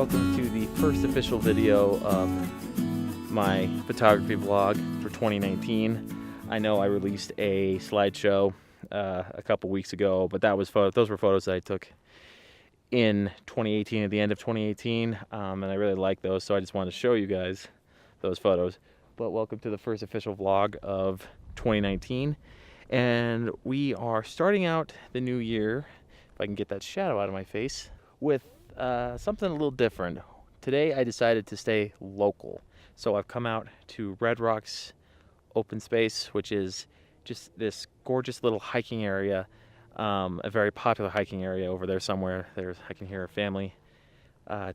Welcome to the first official video of my photography vlog for 2019. I know I released a slideshow a couple weeks ago, but those were photos that I took in 2018, at the end of 2018, and I really like those, so I just wanted to show you guys those photos. But welcome to the first official vlog of 2019, and we are starting out the new year, if I can get that shadow out of my face, with something a little different. Today I decided to stay local, so I've come out to Red Rocks open space, which is just this gorgeous little hiking area, a very popular hiking area over there somewhere. I can hear a family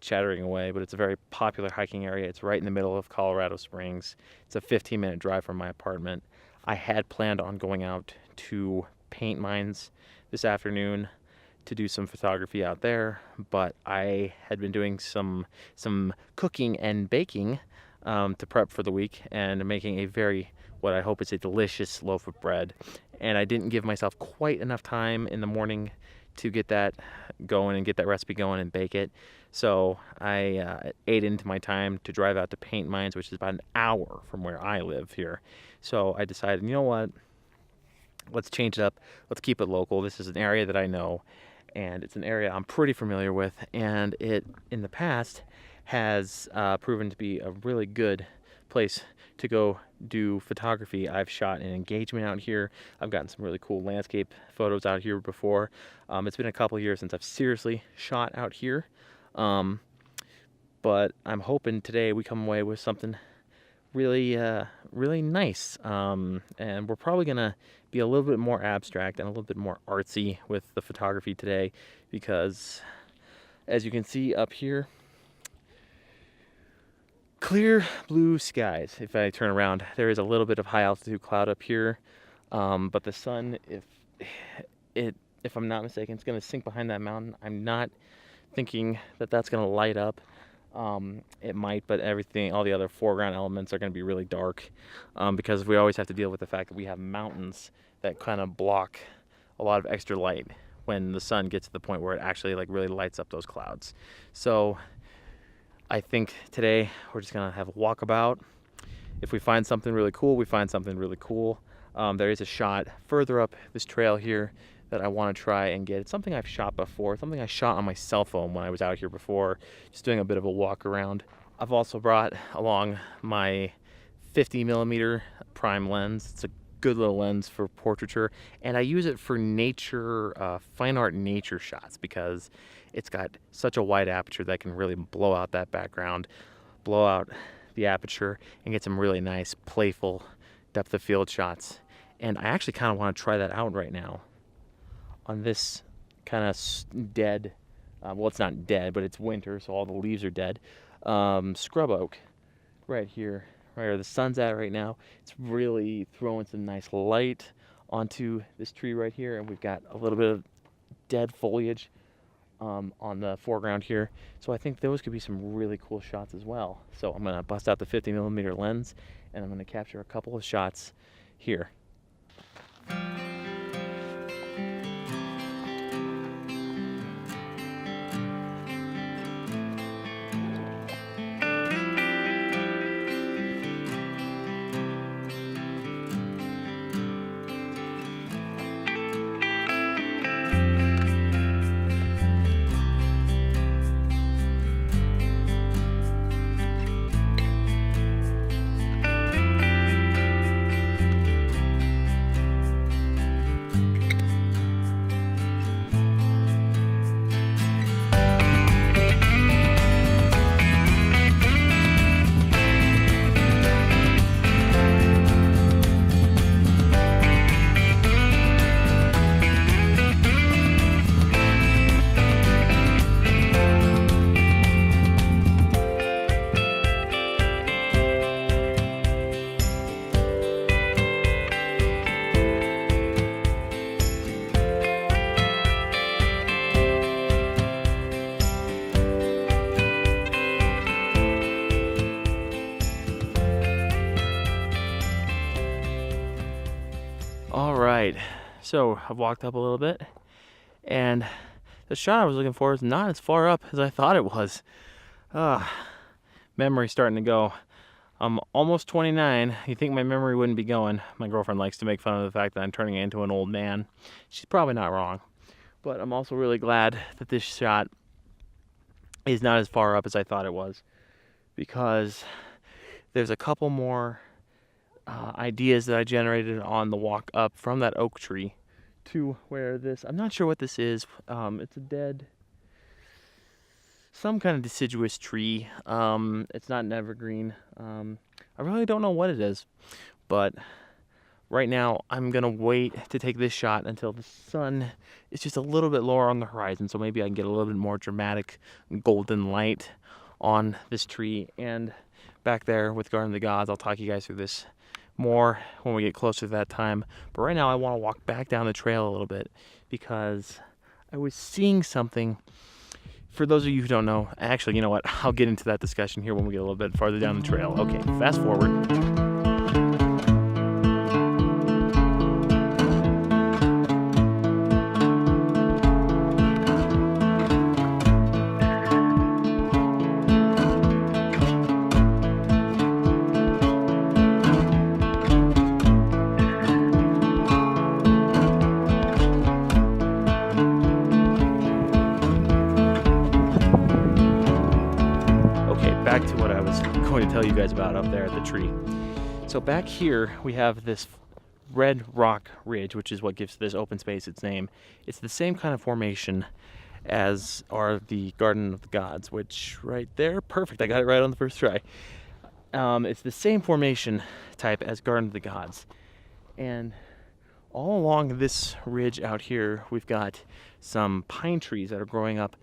chattering away, but it's a very popular hiking area. It's right in the middle of Colorado Springs. It's a 15-minute drive from my apartment. I had planned on going out to paint mines this afternoon to do some photography out there, but I had been doing some cooking and baking to prep for the week, and making what I hope is a delicious loaf of bread. And I didn't give myself quite enough time in the morning to get that going and get that recipe going and bake it. So I ate into my time to drive out to paint mines, which is about an hour from where I live here. So I decided, you know what, let's change it up. Let's keep it local. This is an area that I know, and it's an area I'm pretty familiar with, and it in the past has proven to be a really good place to go do photography. I've shot an engagement out here. I've gotten some really cool landscape photos out here before. It's been a couple of years since I've seriously shot out here, but I'm hoping today we come away with something really nice, and we're probably gonna be a little bit more abstract and a little bit more artsy with the photography today, because as you can see up here, clear blue skies. If I turn around, there is a little bit of high altitude cloud up here, but the sun, if I'm not mistaken, it's going to sink behind that mountain. I'm not thinking that that's going to light up. It might, but all the other foreground elements are going to be really dark, because we always have to deal with the fact that we have mountains that kind of block a lot of extra light when the sun gets to the point where it actually really lights up those clouds. So I think today we're just gonna have a walkabout. If we find something really cool, we find something really cool. There is a shot further up this trail here that I want to try and get. It's something I've shot before, something I shot on my cell phone when I was out here before, just doing a bit of a walk around. I've also brought along my 50mm prime lens. It's a good little lens for portraiture, and I use it for nature, fine art nature shots, because it's got such a wide aperture that can really blow out that background, blow out the aperture, and get some really nice, playful depth of field shots. And I actually kind of want to try that out right now on this kind of dead, well, it's not dead, but it's winter, so all the leaves are dead, scrub oak right here, right where the sun's at right now. It's really throwing some nice light onto this tree right here, and we've got a little bit of dead foliage on the foreground here. So I think those could be some really cool shots as well. So I'm gonna bust out the 50mm lens, and I'm gonna capture a couple of shots here. All right, so I've walked up a little bit, and the shot I was looking for is not as far up as I thought it was. Memory's starting to go. I'm almost 29. You think my memory wouldn't be going. My girlfriend likes to make fun of the fact that I'm turning into an old man. She's probably not wrong. But I'm also really glad that this shot is not as far up as I thought it was, because there's a couple more ideas that I generated on the walk up from that oak tree to where this, I'm not sure what this is. It's a dead, some kind of deciduous tree. It's not an evergreen. I really don't know what it is, but right now I'm gonna wait to take this shot until the sun is just a little bit lower on the horizon, so maybe I can get a little bit more dramatic golden light on this tree. And back there with Garden of the Gods, I'll talk you guys through this more when we get closer to that time. But right now I want to walk back down the trail a little bit, because I was seeing something. For those of you who don't know, actually, you know what? I'll get into that discussion here when we get a little bit farther down the trail. Okay, fast forward. Back to what I was going to tell you guys about up there at the tree. So back here we have this red rock ridge, which is what gives this open space its name. It's the same kind of formation as are the Garden of the Gods, which right there, perfect, I got it right on the first try. It's the same formation type as Garden of the Gods. And all along this ridge out here, we've got some pine trees that are growing up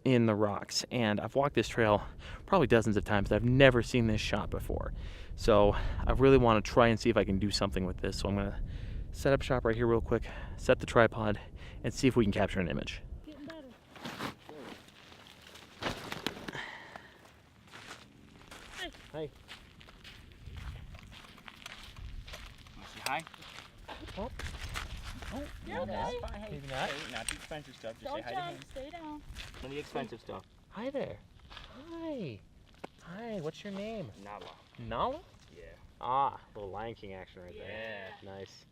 in the rocks, and I've walked this trail probably dozens of times. I've never seen this shot before, so I really want to try and see if I can do something with this. So I'm gonna set up shop right here real quick, set the tripod, and see if we can capture an image. Getting better. Hi. Want to say hi? Oh. Oh, Yeah, okay. that's fine. Hey, Maybe not. hey, not the expensive stuff. Just Don't say hi to jump. him. Stay down. None of the expensive stuff. Hi there. Hi. Hi, what's your name? Nala. Nala? Yeah. Ah, little Lion King action right there. Yeah. Nice.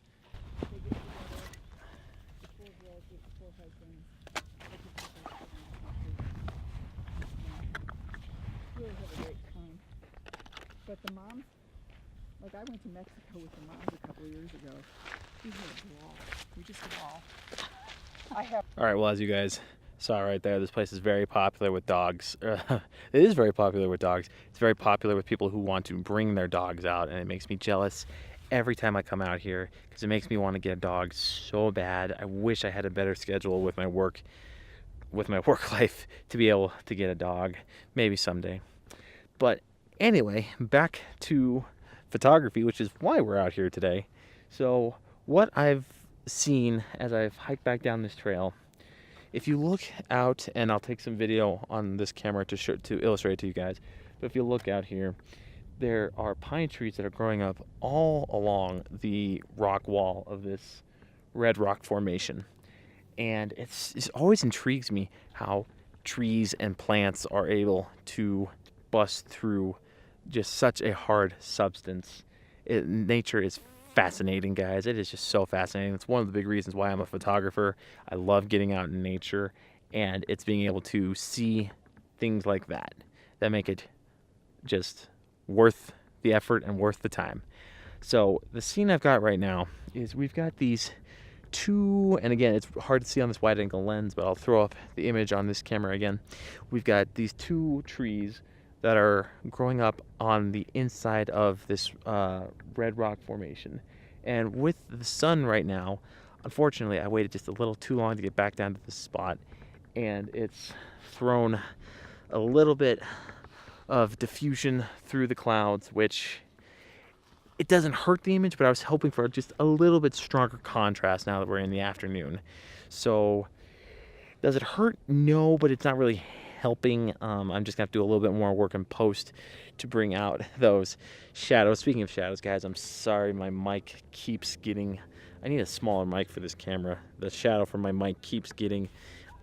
Really have a great time. But the moms, like I went to Mexico with the moms a couple of years ago. We had a ball. We just had a ball. All right, well, as you guys saw right there, this place is very popular with dogs. It is very popular with dogs. It's very popular with people who want to bring their dogs out, and it makes me jealous every time I come out here, because it makes me want to get a dog so bad. I wish I had a better schedule with my work life to be able to get a dog, maybe someday. But anyway, back to photography, which is why we're out here today. So what I've seen as I've hiked back down this trail, if you look out, and I'll take some video on this camera to illustrate to you guys, but if you look out here, there are pine trees that are growing up all along the rock wall of this red rock formation. And it always intrigues me how trees and plants are able to bust through just such a hard substance. Nature is fascinating, guys. It is just so fascinating. It's one of the big reasons why I'm a photographer. I love getting out in nature, and it's being able to see things like that make it just worth the effort and worth the time. So the scene I've got right now is we've got these two, and again, it's hard to see on this wide angle lens, but I'll throw up the image on this camera again. We've got these two trees that are growing up on the inside of this red rock formation. And with the sun right now, unfortunately, I waited just a little too long to get back down to this spot, and it's thrown a little bit of diffusion through the clouds, which it doesn't hurt the image, but I was hoping for just a little bit stronger contrast now that we're in the afternoon. So does it hurt? No, but it's not really helping. I'm just gonna have to do a little bit more work in post to bring out those shadows. Speaking of shadows, guys, I'm sorry my mic keeps getting, I need a smaller mic for this camera. The shadow from my mic keeps getting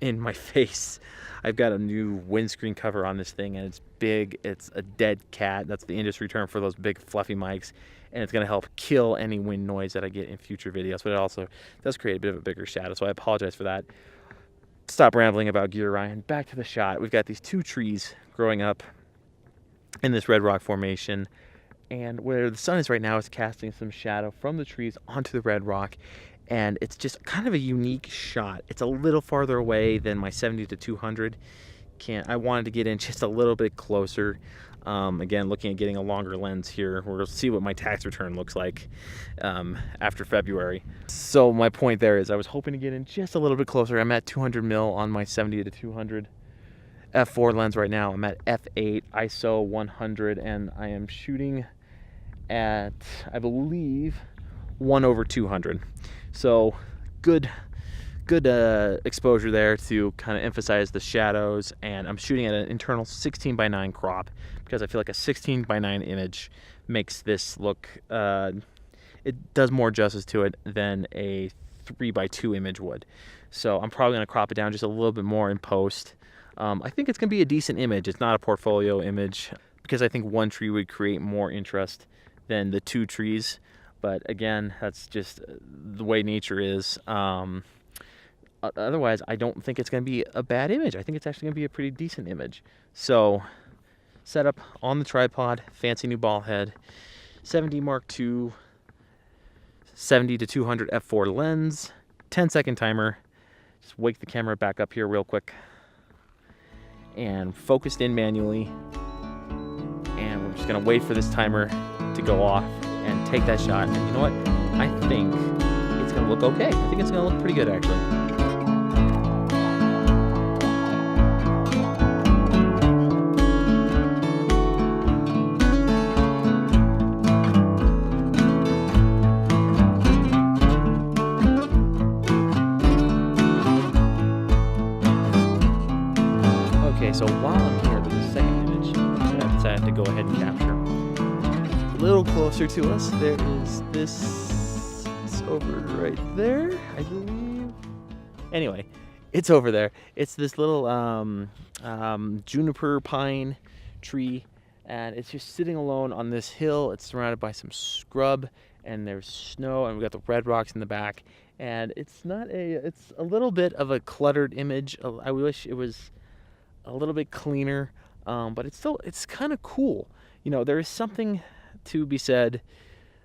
in my face. I've got a new windscreen cover on this thing, and it's big. It's a dead cat. That's the industry term for those big fluffy mics, and it's going to help kill any wind noise that I get in future videos, but it also does create a bit of a bigger shadow, so I apologize for that. Stop rambling about gear, Ryan. Back to the shot. We've got these two trees growing up in this red rock formation, and where the sun is right now is casting some shadow from the trees onto the red rock, and it's just kind of a unique shot. It's a little farther away than my 70 to 200. I wanted to get in just a little bit closer. Again, looking at getting a longer lens here. We're going to see what my tax return looks like after February. So my point there is I was hoping to get in just a little bit closer. I'm at 200 mil on my 70 to 200 f4 lens right now. I'm at f8 ISO 100, and I am shooting at, I believe, 1/200. So good exposure there to kind of emphasize the shadows, and I'm shooting at an internal 16:9 crop because I feel like a 16:9 image makes this look, it does more justice to it than a 3:2 image would. So I'm probably going to crop it down just a little bit more in post. I think it's going to be a decent image. It's not a portfolio image because I think one tree would create more interest than the two trees. But again, that's just the way nature is. Otherwise, I don't think it's going to be a bad image. I think it's actually going to be a pretty decent image. So, set up on the tripod, fancy new ball head, 7D Mark II, 70 to 200 f4 lens, 10-second timer. Just wake the camera back up here real quick. And focused in manually. And we're just going to wait for this timer to go off and take that shot. And you know what? I think it's going to look okay. I think it's going to look pretty good, actually. Okay, so while I'm here, there's a second image that I decided to go ahead and capture. A little closer to us, there is this. It's over right there, I believe. Anyway, it's over there. It's this little juniper pine tree, and it's just sitting alone on this hill. It's surrounded by some scrub, and there's snow, and we've got the red rocks in the back. And it's a little bit of a cluttered image. I wish it was a little bit cleaner, but it's kind of cool. You know, there is something to be said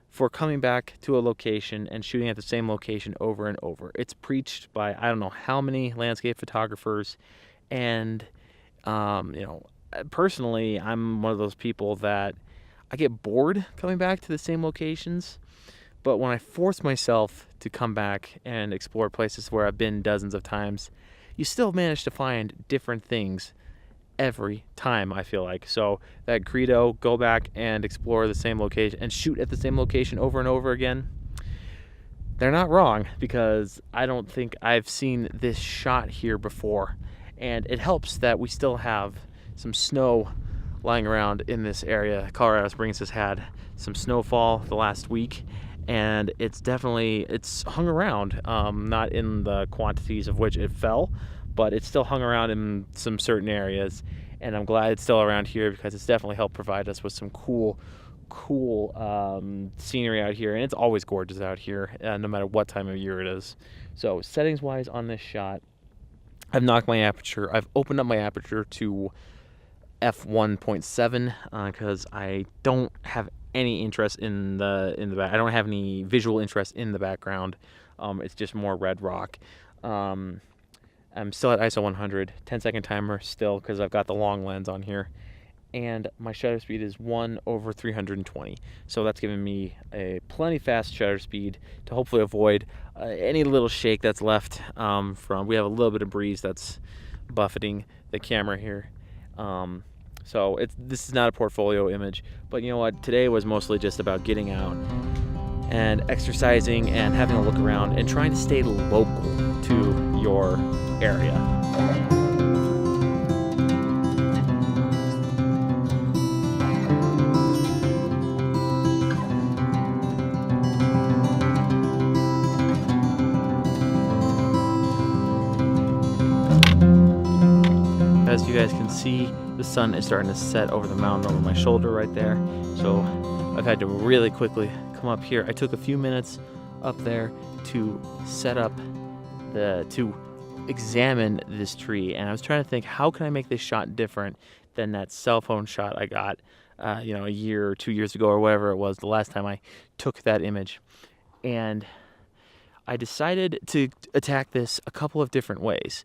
for coming back to a location and shooting at the same location over and over. It's preached by I don't know how many landscape photographers, and you know, personally, I'm one of those people that I get bored coming back to the same locations. But when I force myself to come back and explore places where I've been dozens of times, you still manage to find different things every time, I feel like. So that credo, go back and explore the same location and shoot at the same location over and over again, they're not wrong, because I don't think I've seen this shot here before. And it helps that we still have some snow lying around in this area. Colorado Springs has had some snowfall the last week, and it's hung around, not in the quantities of which it fell, but it's still hung around in some certain areas, and I'm glad it's still around here because it's definitely helped provide us with some cool scenery out here, and it's always gorgeous out here, no matter what time of year it is. So settings wise on this shot, I've knocked my aperture. I've opened up my aperture to f1.7 because I don't have any interest in the back. I don't have any visual interest in the background. It's just more red rock. I'm still at ISO 100, 10-second timer still because I've got the long lens on here, and my shutter speed is 1/320. So that's giving me a plenty fast shutter speed to hopefully avoid any little shake that's left from. We have a little bit of breeze that's buffeting the camera here. So this is not a portfolio image, but you know what? Today was mostly just about getting out and exercising and having a look around and trying to stay local to your area. see the sun is starting to set over the mountain over my shoulder right there. So I've had to really quickly come up here. I took a few minutes up there to set up to examine this tree, and I was trying to think, how can I make this shot different than that cell phone shot I got a year or 2 years ago, or whatever it was, the last time I took that image. And I decided to attack this a couple of different ways.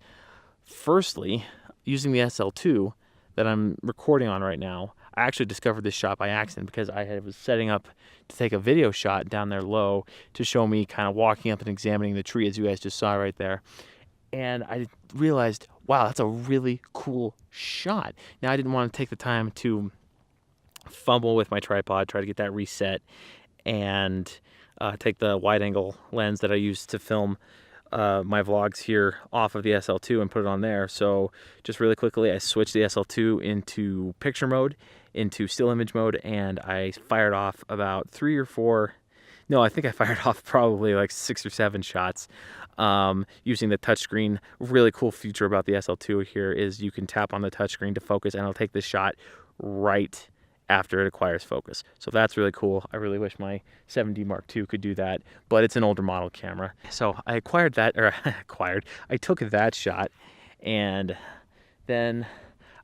Firstly, using the SL2 that I'm recording on right now. I actually discovered this shot by accident because I was setting up to take a video shot down there low to show me kind of walking up and examining the tree, as you guys just saw right there. And I realized, wow, that's a really cool shot. Now, I didn't want to take the time to fumble with my tripod, try to get that reset, and take the wide angle lens that I use to film my vlogs here off of the SL2 and put it on there. So just really quickly, I switched the SL2 into picture mode, into still image mode, and I fired off about 3 or 4, no, I think I fired off probably like 6 or 7 shots using the touchscreen. Really cool feature about the SL2 here is you can tap on the touchscreen to focus, and it'll take this shot right after it acquires focus. So that's really cool. I really wish my 7D Mark II could do that, but it's an older model camera. So I acquired that, or I took that shot, and then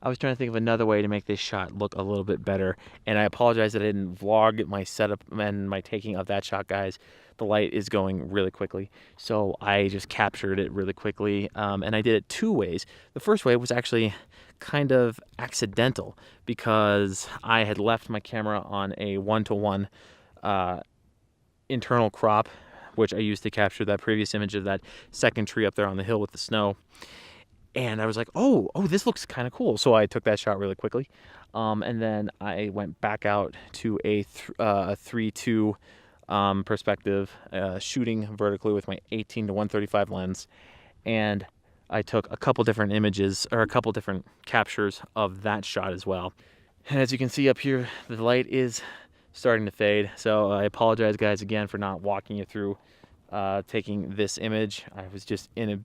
I was trying to think of another way to make this shot look a little bit better. And I apologize that I didn't vlog my setup and my taking of that shot, guys. The light is going really quickly, so I just captured it really quickly, and I did it 2 ways. The first way was actually kind of accidental because I had left my camera on a 1:1 internal crop, which I used to capture that previous image of that second tree up there on the hill with the snow. And I was like, oh, this looks kind of cool. So I took that shot really quickly, and then I went back out to a 3:2 perspective, shooting vertically with my 18-135 lens, and I took a couple different images, or a couple different captures of that shot as well. And as you can see up here, the light is starting to fade. So I apologize, guys, again for not walking you through taking this image. I was just in a,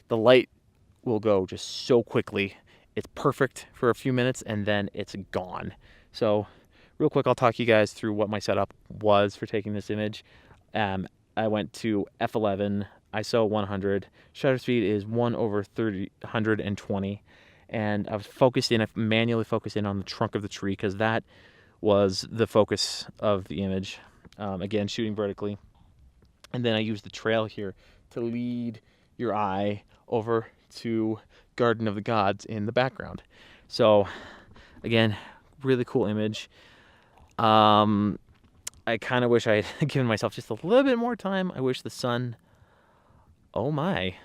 the light will go just so quickly. It's perfect for a few minutes and then it's gone. So real quick, I'll talk you guys through what my setup was for taking this image. I went to f11, ISO 100, shutter speed is 1/120, and I was manually focused in on the trunk of the tree because that was the focus of the image. Again, shooting vertically. And then I used the trail here to lead your eye over to Garden of the Gods in the background. So again, really cool image. I kind of wish I had given myself just a little bit more time. I wish the sun, oh my.